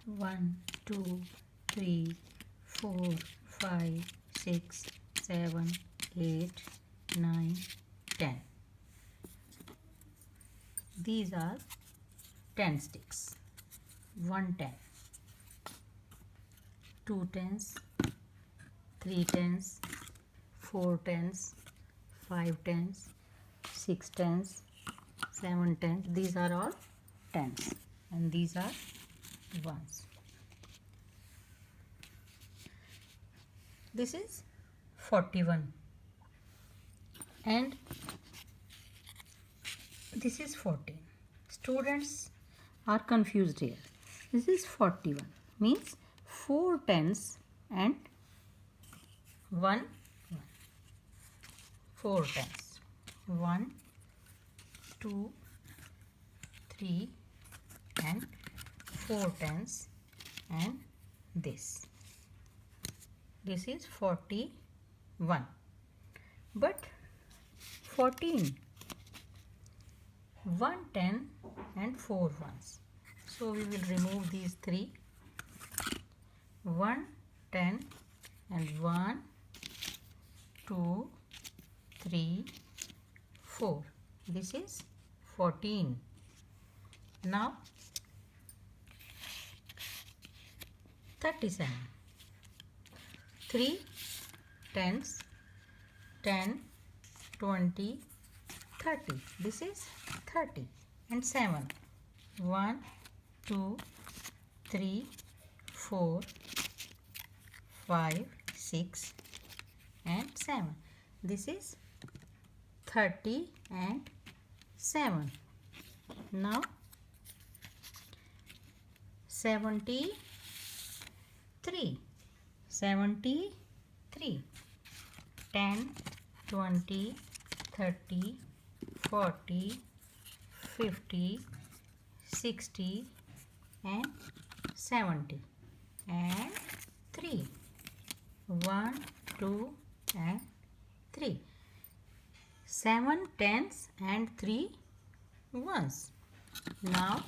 1, 2, 3, 4, 5, 6, 7, 8, 9, 10. These are 10 sticks. 1 10, 2 tens, 3 tens, 4 tens, 5 tens, 6 tens, 7 tens. These are all tens and these are ones. This is 41 and this is 14. Students are confused here. This is 41 means 4 tens and 1 4 tens. 1, 2, 3 and 4 tens and this. This is 41. But 14. 1 10 and 4 ones. So we will remove these 3. 1 10 and 1, 2, 3, 4. This is 14. Now 37. 3 tens, 10, 20, 30. This is 30 and 7. 1, 2, 3, 4, 5, 6 and 7. This is 30 and 7. Now 73. 73. 10, 20, 30, 40, 50, 60 and 70 and 3. 1, 2 and 3. 7 tens and 3 ones. Now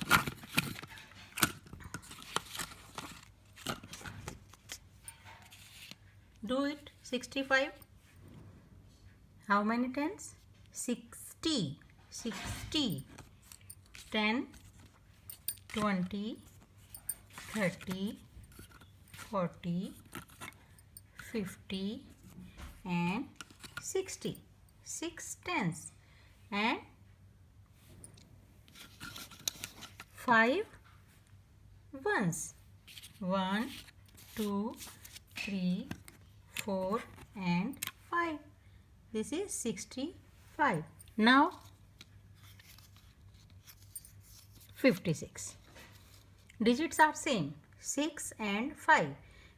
do it. 65. How many tens? 60. 60. 10, 20, 30, 40, 50 and 60. 6 tens and 5 ones. 1, 2, 3, 4 and 5. This is 65. Now 56. Digits are same, 6 and 5,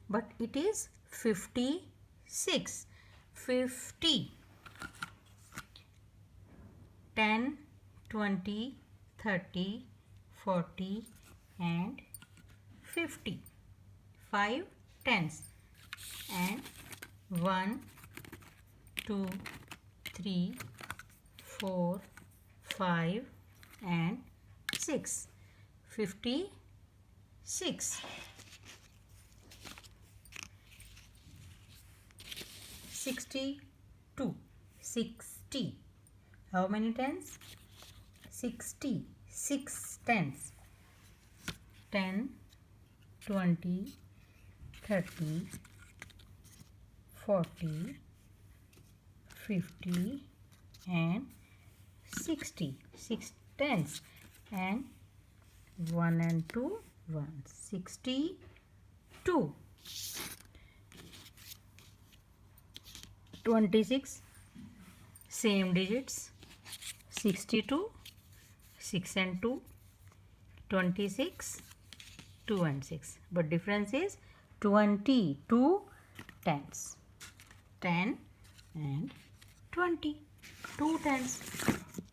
but it is 56. 50. 10, 20, 30, 40 and 50. 5 tens and 1, 2, 3, 4, 5 and 6. 56. 62. 60. How many tens? 60. 6 tens. 10, 20, 30, 40, 50 and 60. 6 tens and 1 and 2 ones. 62. 26. Same digits. 62. 6 and 2. 26. 2 and 6. But difference is 22 tens. 10 and 20. 2 tens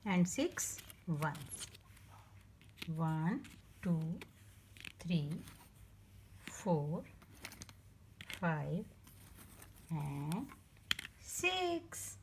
and 6 ones. 1, 2, 3, 4, 5 and 6.